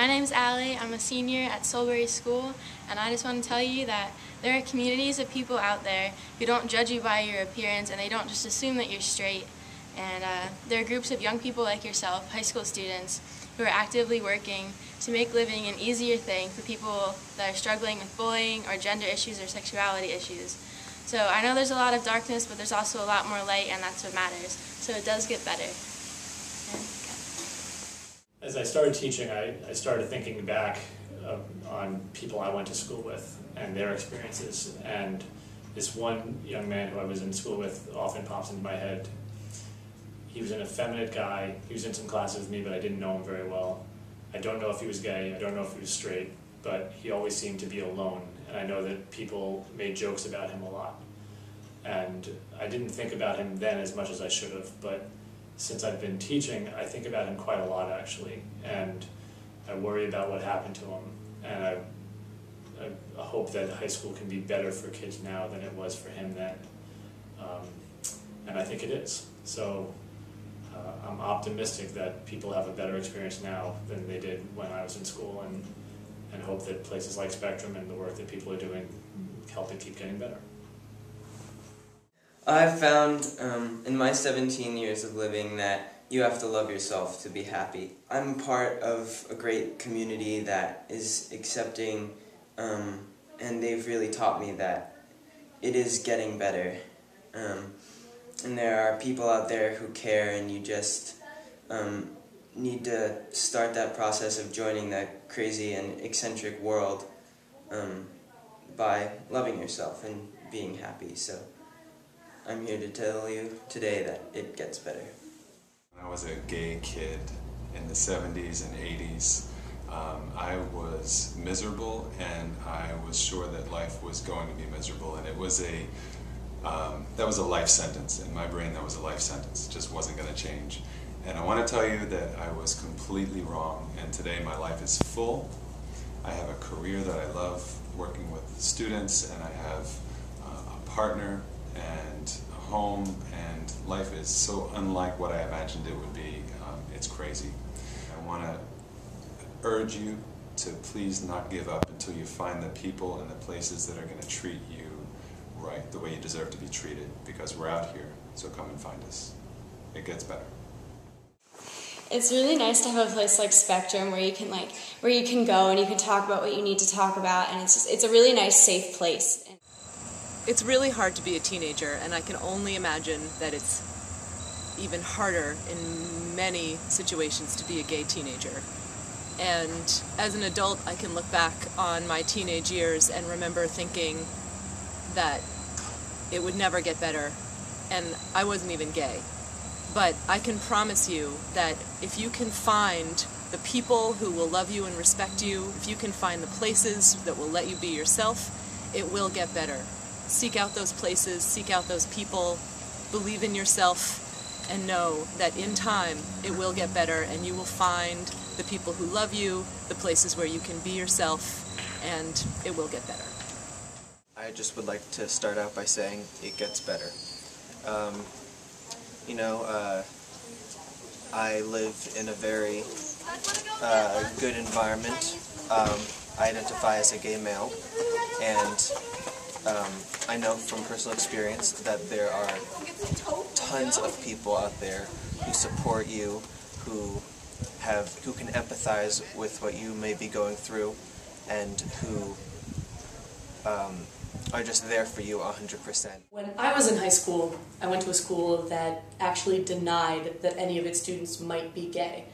My name's Allie. I'm a senior at Solebury School, and I just want to tell you that there are communities of people out there who don't judge you by your appearance, and they don't just assume that you're straight. And there are groups of young people like yourself, high school students, who are actively working to make living an easier thing for people that are struggling with bullying or gender issues or sexuality issues. So I know there's a lot of darkness, but there's also a lot more light, and that's what matters. So it does get better. As I started teaching, I started thinking back on people I went to school with and their experiences. And this one young man who I was in school with often pops into my head. He was an effeminate guy. He was in some classes with me, but I didn't know him very well. I don't know if he was gay. I don't know if he was straight, but he always seemed to be alone. And I know that people made jokes about him a lot. And I didn't think about him then as much as I should have, but since I've been teaching, I think about him quite a lot, actually, and I worry about what happened to him, and I hope that high school can be better for kids now than it was for him then, and I think it is. So I'm optimistic that people have a better experience now than they did when I was in school, and hope that places like Spectrum and the work that people are doing help it keep getting better. I've found in my 17 years of living that you have to love yourself to be happy. I'm part of a great community that is accepting, and they've really taught me that it is getting better. And there are people out there who care, and you just need to start that process of joining that crazy and eccentric world by loving yourself and being happy. So I'm here to tell you today that it gets better. When I was a gay kid in the 70s and 80s, I was miserable, and I was sure that life was going to be miserable, and it was that was a life sentence. In my brain, that was a life sentence. It just wasn't going to change. And I want to tell you that I was completely wrong, and today my life is full. I have a career that I love, working with students, and I have a partner and a home, and life is so unlike what I imagined it would be. It's crazy. I want to urge you to please not give up until you find the people and the places that are going to treat you right, the way you deserve to be treated, because we're out here, so come and find us. It gets better. It's really nice to have a place like Spectrum where you can go and you can talk about what you need to talk about, and it's a really nice, safe place. It's really hard to be a teenager, and I can only imagine that it's even harder in many situations to be a gay teenager. And as an adult, I can look back on my teenage years and remember thinking that it would never get better, and I wasn't even gay. But I can promise you that if you can find the people who will love you and respect you, if you can find the places that will let you be yourself, it will get better. Seek out those places, seek out those people, believe in yourself, and know that in time it will get better, and you will find the people who love you, the places where you can be yourself, and it will get better. I just would like to start out by saying it gets better. I live in a very good environment. I identify as a gay male, and I know from personal experience that there are tons of people out there who support you, who can empathize with what you may be going through, and who are just there for you 100%. When I was in high school, I went to a school that actually denied that any of its students might be gay.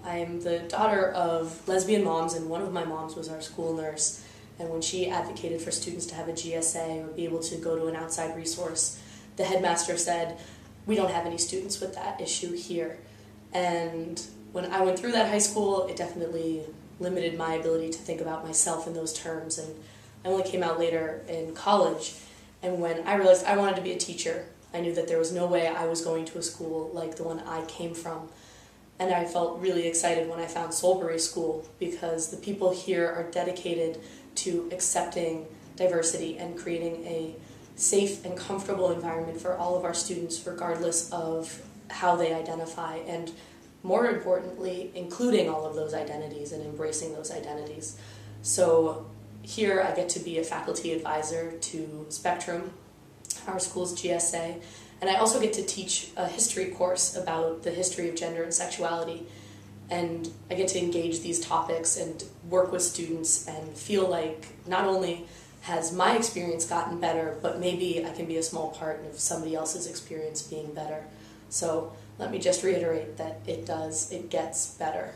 I am the daughter of lesbian moms, and one of my moms was our school nurse. And when she advocated for students to have a GSA or be able to go to an outside resource, the headmaster said, "We don't have any students with that issue here." And when I went through that high school, it definitely limited my ability to think about myself in those terms. And I only came out later in college, and when I realized I wanted to be a teacher, I knew that there was no way I was going to a school like the one I came from. And I felt really excited when I found Solebury School, because the people here are dedicated to accepting diversity and creating a safe and comfortable environment for all of our students, regardless of how they identify. And more importantly, including all of those identities and embracing those identities. So here I get to be a faculty advisor to Spectrum, our school's GSA, and I also get to teach a history course about the history of gender and sexuality. And I get to engage these topics and work with students and feel like not only has my experience gotten better, but maybe I can be a small part of somebody else's experience being better. So let me just reiterate that it gets better.